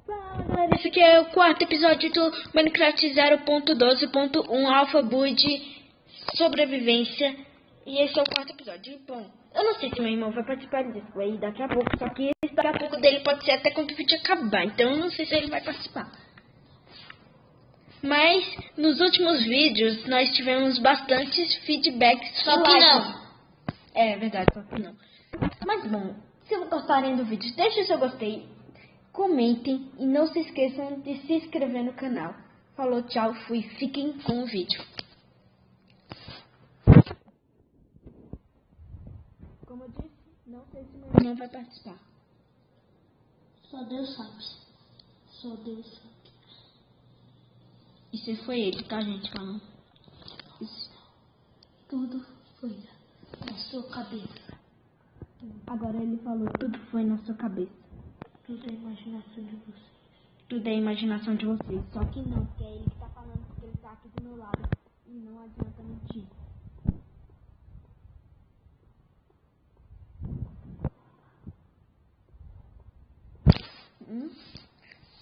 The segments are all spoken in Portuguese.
Fala galera, esse aqui é o quarto episódio do Minecraft 0.12.1 Alpha Build Sobrevivência. E esse é o quarto episódio. Bom, eu não sei se meu irmão vai participar disso aí daqui a pouco, só que daqui a pouco dele pode ser até quando o vídeo acabar. Então eu não sei se ele vai participar. Mas nos últimos vídeos nós tivemos bastantes feedbacks. Só que não. É verdade, só que não. Mas bom, se gostarem do vídeo, deixem o seu gostei, comentem e não se esqueçam de se inscrever no canal. Falou, tchau, fui, fiquem com o vídeo. Como eu disse, não sei se meu irmão vai participar. Só Deus sabe. Só Deus sabe. Isso foi ele, tá, gente? Falando. Isso tudo foi na sua cabeça. Agora ele falou, tudo foi na sua cabeça. Tudo é imaginação de vocês. Tudo é imaginação de vocês. Só que não, porque é ele que tá falando, porque ele tá aqui do meu lado. E não adianta mentir.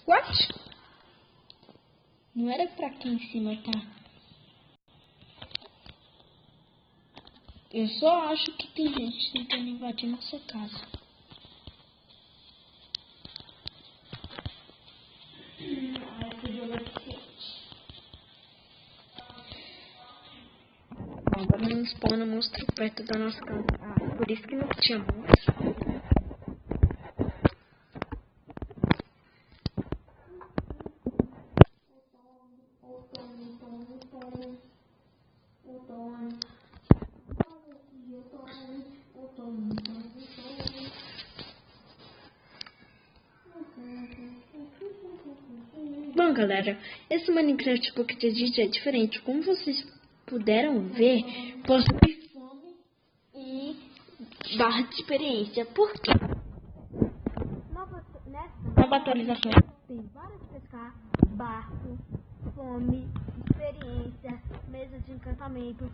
What? Não era pra aqui em cima, tá? Eu só acho que tem gente tentando invadir nossa casa. Bom, agora não spawna monstro perto da nossa casa. Ah, por isso que não tinha monstro. Bom, galera, esse Minecraft Pocket Edit é diferente. Como vocês puderam ver, possui fome e barra de experiência. Por quê? Nova atualização tem várias pescar, barco, fome, experiência, mesa de encantamento,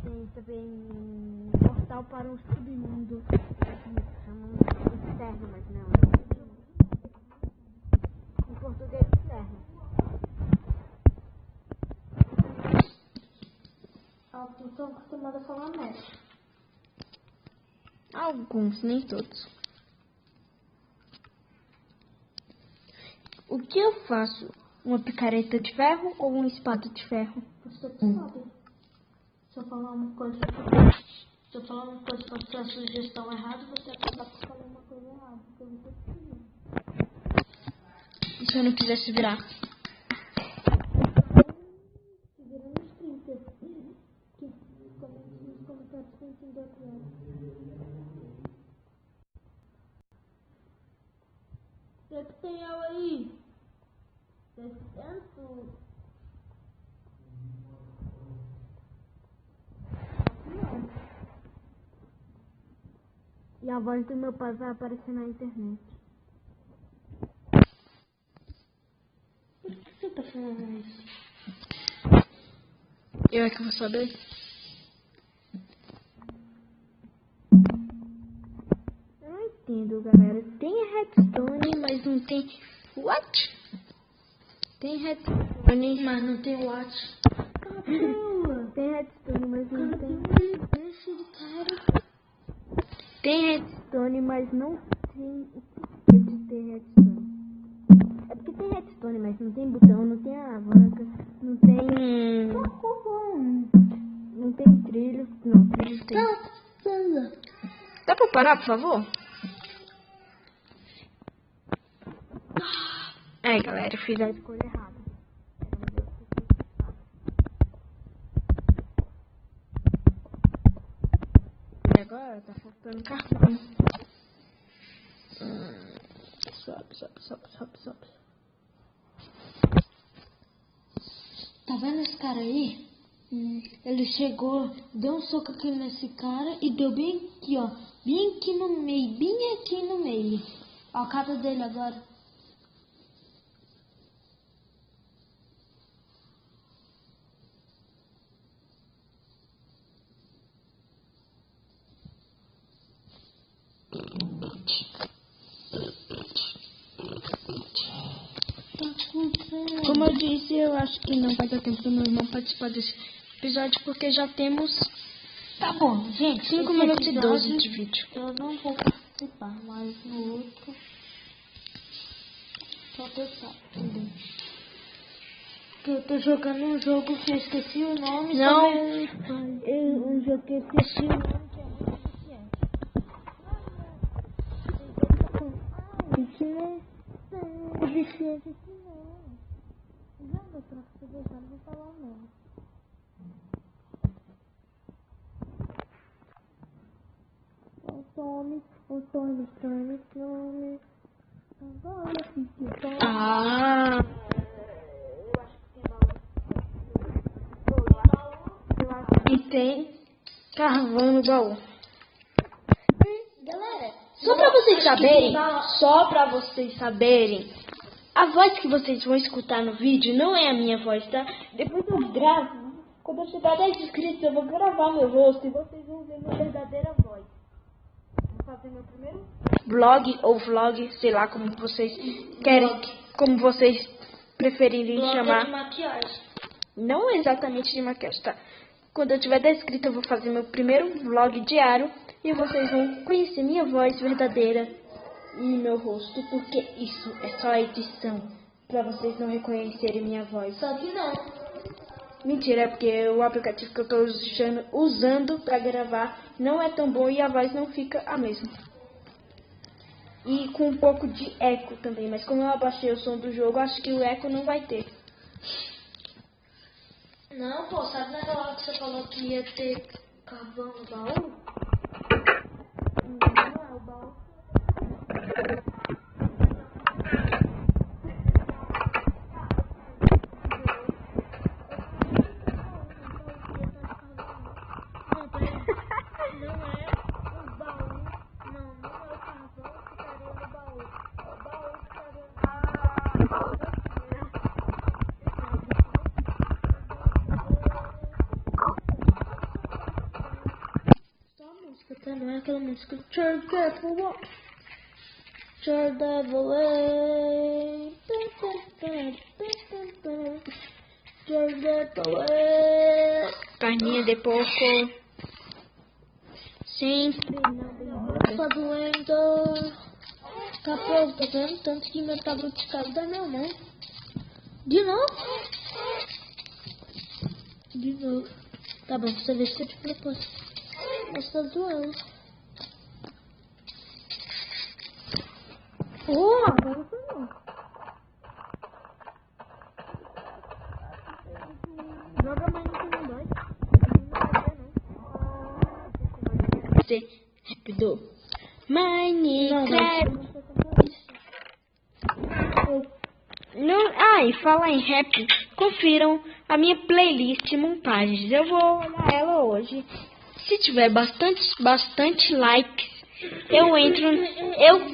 tem também portal para um submundo, chamam externo, mas não. Em português, externo. Eu estou acostumada a falar mestre. Alguns, nem todos. O que eu faço? Uma picareta de ferro ou uma espada de ferro? Você sabe. Se eu falar uma coisa para sua sugestão errada, você acaba por falar uma coisa errada. Porque eu não tô conseguindo. E se eu não quiser se virar? Se vira nos 30. Que comente nos comentários quem entendeu a piada. O que tem eu aí? 600. E a voz do meu pai vai aparecer na internet. Por que você tá falando isso? Eu é que vou saber. Eu não entendo, galera. Tem redstone, mas não tem... What? Tem redstone, Mas não tem watch. Tem redstone, mas não tem... Deixa de cara. Tem redstone, mas não tem o porquê de ter redstone. É porque tem redstone, mas não tem botão, não tem alavanca, não tem... Não tem trilho. Não, trilho tem. Dá pra parar, por favor? É, galera, eu fiz a escolha errada. E agora tá faltando carvão. Sobe. Tá vendo esse cara aí? Ele chegou, deu um soco aqui nesse cara e deu bem aqui, ó. Bem aqui no meio. Ó a cara dele agora. eu disse, eu acho que não vai dar tempo do meu irmão participar desse episódio, porque já temos Tá bom, gente. 5 minutos e 12 de vídeo. Eu não vou participar, mas no outro... Só pensar também. Porque eu tô jogando um jogo que eu esqueci o nome. Não. Um jogo que eu esqueci o nome, que é muito viciante. Não é viciante assim não. Joga pra você ver, não vou falar o nome. Tome. Agora fique bom. Ah, e tem carvão no baú. Galera, Só pra vocês saberem, a voz que vocês vão escutar no vídeo não é a minha voz, tá? Depois eu gravo, quando eu chegar a 10 inscritos, eu vou gravar meu rosto e vocês vão ver minha verdadeira voz. Vou fazer meu primeiro vlog ou vlog, sei lá como vocês querem, como vocês preferirem chamar. de maquiagem. Não exatamente de maquiagem, tá? Quando eu tiver 10 inscritos, eu vou fazer meu primeiro vlog diário e vocês vão conhecer minha voz verdadeira e meu rosto, porque isso é só edição, pra vocês não reconhecerem minha voz. Só que não. Mentira, é porque o aplicativo que eu tô usando pra gravar não é tão bom e a voz não fica a mesma. E com um pouco de eco também, mas como eu abaixei o som do jogo, acho que o eco não vai ter. Não, pô, sabe naquela hora que você falou que ia ter carvão no baú? Não é o baú. Não é aquela música Turn Devil Away. Turn Devil Away. Turn Devil Away. Carninha de porco. Sempre Tá doendo. Tá pronto, tá vendo? Tanto que meu tablet de casa da minha mão. De novo? De novo. Tá bom, você vê se eu te propôs. Mas tá doendo. Agora foi não. Joga mais no 2. Ser rápido. Minecraft. Não, e falar em rap, confiram a minha playlist montagens. Eu vou olhar ela hoje. Se tiver bastante likes, eu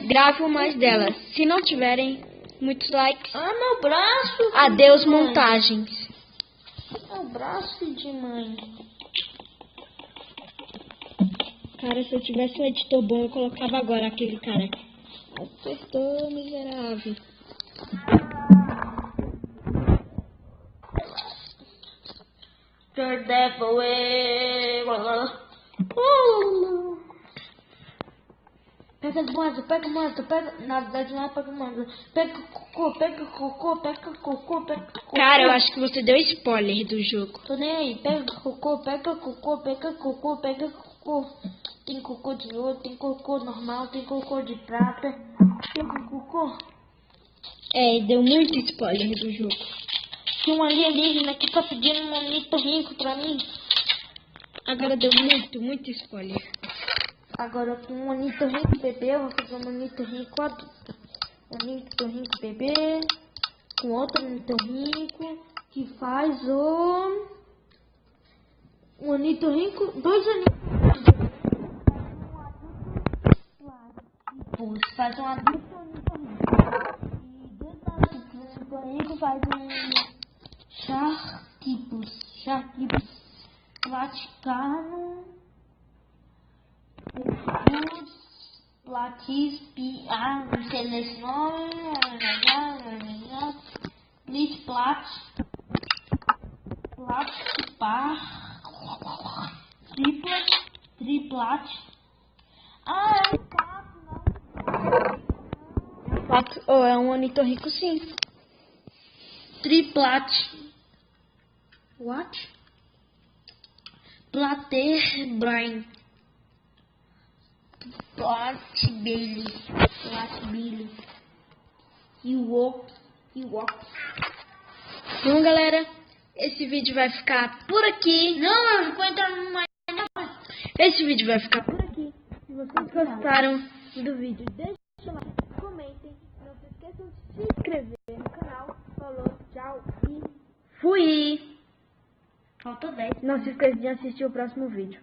gravo mais delas. Se não tiverem muitos likes, Meu braço. adeus montagens. Meu braço de mãe. Cara, se eu tivesse um editor bom, eu colocava agora aquele cara. Acertou, miserável. Turn Devil Away. Pega as moedas, pega. Na verdade não é pega moedas. Pega cocô. Cara, eu acho que você deu spoiler do jogo. Tô nem aí. Pega cocô. Tem cocô de ouro, tem cocô normal, tem cocô de prata. Pega cocô. Deu muito spoiler do jogo. Tem um alienígena que tá pedindo um ornitorrinco pra mim. Agora deu muito spoiler. Agora com um ornitorrinco bebê, eu vou fazer um ornitorrinco adulto. Ornitorrinco bebê, com outro ornitorrinco, que faz um ornitorrinco, 2 ornitorrincos. Faz um adulto ornitorrinco. E 2 adultos ornitorrincos faz um Chartipus platicano. Platis, não sei nesse nome. Plit, plat. Plat, par. Triplet, triplat. Ah, é um pato, não. Pato, oh, é um ornitorrinco sim. Triplat. What? Platerbrain. Platbilly. Platbilly. Ewok. Bom, galera, esse vídeo vai ficar por aqui. Não, eu vou entrar numa... Esse vídeo vai ficar por aqui. Se vocês gostaram do vídeo, deixem o like, comentem. Não se esqueçam de se inscrever no canal. Falou, tchau e fui! Falta 10. Não se esqueça de assistir o próximo vídeo.